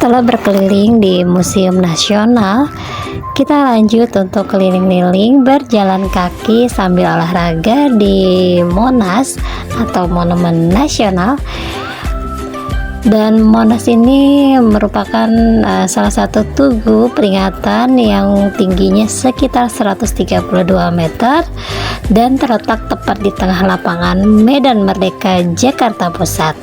Setelah berkeliling di Museum Nasional, kita lanjut untuk keliling-keliling berjalan kaki sambil olahraga di Monas atau Monumen Nasional. Dan Monas ini merupakan salah satu tugu peringatan yang tingginya sekitar 132 meter dan terletak tepat di tengah lapangan Medan Merdeka, Jakarta Pusat.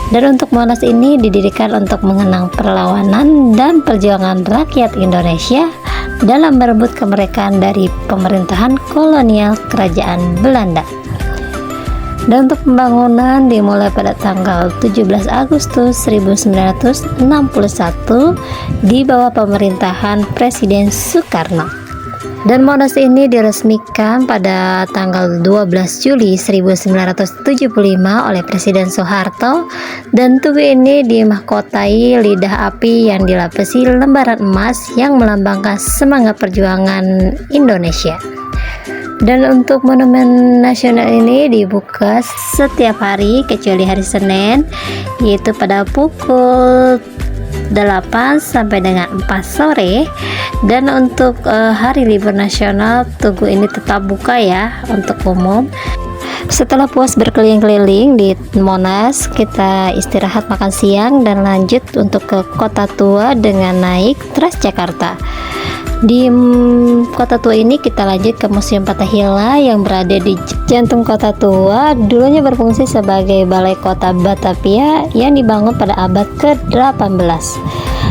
Dan untuk Monas ini didirikan untuk mengenang perlawanan dan perjuangan rakyat Indonesia dalam merebut kemerdekaan dari pemerintahan kolonial Kerajaan Belanda. Dan untuk pembangunan dimulai pada tanggal 17 Agustus 1961 di bawah pemerintahan Presiden Soekarno. Dan Monas ini diresmikan pada tanggal 12 Juli 1975 oleh Presiden Soeharto, dan tugu ini dimahkotai lidah api yang dilapisi lembaran emas yang melambangkan semangat perjuangan Indonesia. Dan untuk Monumen Nasional ini dibuka setiap hari kecuali hari Senin, yaitu pada pukul 8 sampai dengan 4 sore. Dan untuk hari libur nasional, tugu ini tetap buka ya untuk umum. Setelah puas berkeliling-keliling di Monas, kita istirahat makan siang dan lanjut untuk ke Kota Tua dengan naik Transjakarta. Di Kota Tua ini kita lanjut ke Museum Fathahillah yang berada di jantung Kota Tua. Dulunya berfungsi sebagai balai kota Batavia yang dibangun pada abad ke-18.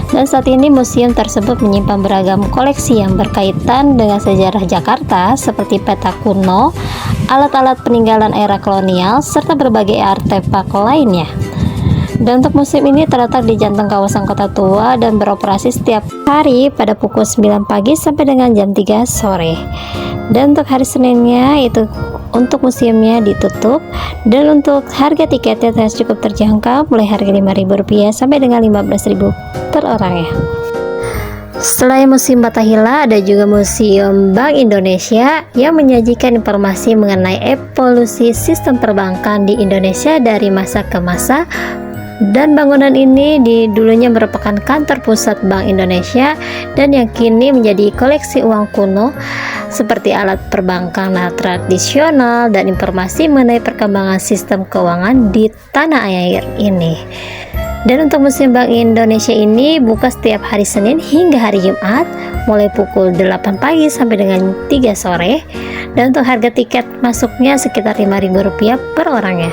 Dan saat ini museum tersebut menyimpan beragam koleksi yang berkaitan dengan sejarah Jakarta seperti peta kuno, alat-alat peninggalan era kolonial, serta berbagai artefak lainnya. Dan untuk museum ini terletak di jantung kawasan Kota Tua dan beroperasi setiap hari pada pukul 9 pagi sampai dengan jam 3 sore. Dan untuk hari Seninnya itu untuk museumnya ditutup, dan untuk harga tiketnya cukup terjangkau mulai harga Rp5.000 sampai dengan Rp15.000 per orang ya. Selain Museum Fathahillah, ada juga Museum Bank Indonesia yang menyajikan informasi mengenai evolusi sistem perbankan di Indonesia dari masa ke masa. Dan bangunan ini dulunya merupakan kantor pusat Bank Indonesia dan yang kini menjadi koleksi uang kuno seperti alat perbankan tradisional dan informasi mengenai perkembangan sistem keuangan di tanah air ini. Dan untuk Museum Bank Indonesia ini buka setiap hari Senin hingga hari Jumat mulai pukul 8 pagi sampai dengan 3 sore. Dan untuk harga tiket masuknya sekitar Rp5.000 per orangnya.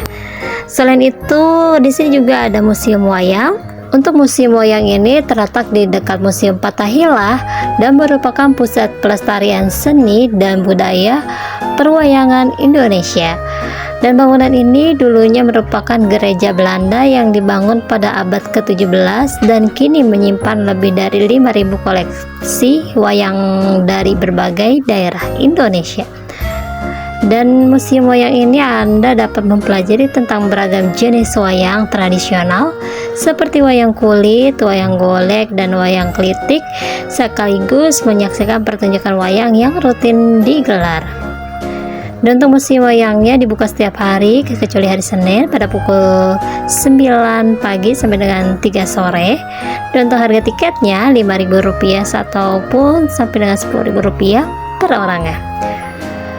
Selain itu, di sini juga ada Museum Wayang. Untuk Museum Wayang ini terletak di dekat Museum Fathahillah dan merupakan pusat pelestarian seni dan budaya perwayangan Indonesia. Dan bangunan ini dulunya merupakan gereja Belanda yang dibangun pada abad ke-17 dan kini menyimpan lebih dari 5.000 koleksi wayang dari berbagai daerah Indonesia. Dan museum wayang ini Anda dapat mempelajari tentang beragam jenis wayang tradisional seperti wayang kulit, wayang golek, dan wayang klitik, sekaligus menyaksikan pertunjukan wayang yang rutin digelar. Dan untuk museum wayangnya dibuka setiap hari kecuali hari Senin pada pukul 9 pagi sampai dengan 3 sore. Dan untuk harga tiketnya Rp5.000 ataupun sampai dengan Rp10.000 per orangnya.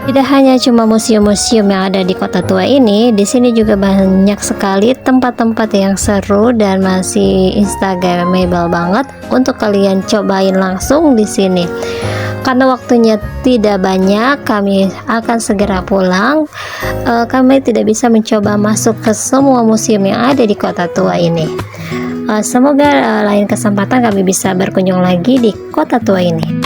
Tidak hanya cuma museum-museum yang ada di Kota Tua ini, di sini juga banyak sekali tempat-tempat yang seru dan masih instagramable banget untuk kalian cobain langsung di sini. Karena waktunya tidak banyak, kami akan segera pulang. Kami tidak bisa mencoba masuk ke semua museum yang ada di Kota Tua ini. Semoga lain kesempatan kami bisa berkunjung lagi di kota tua ini.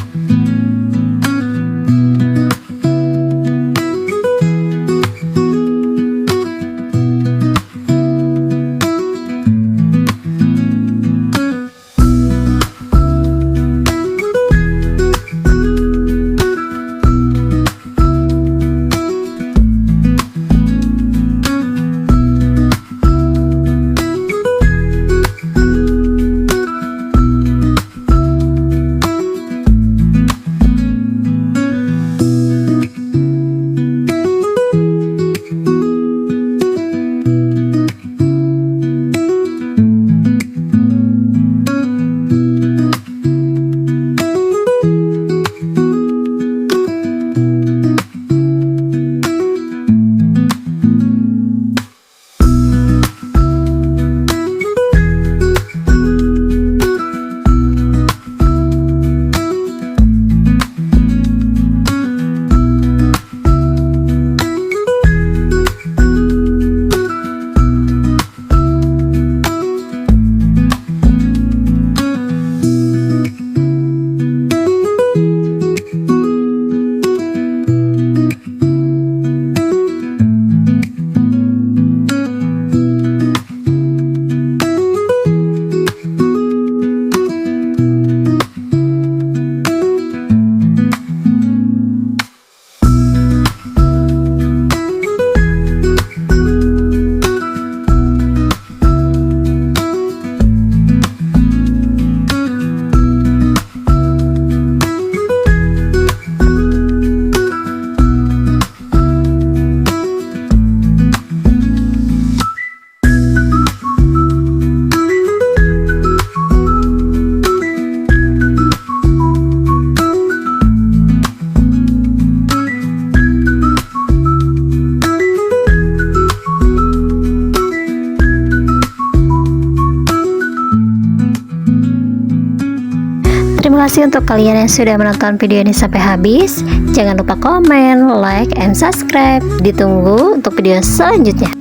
Terima kasih untuk kalian yang sudah menonton video ini sampai habis. Jangan lupa komen, like, and subscribe. Ditunggu untuk video selanjutnya.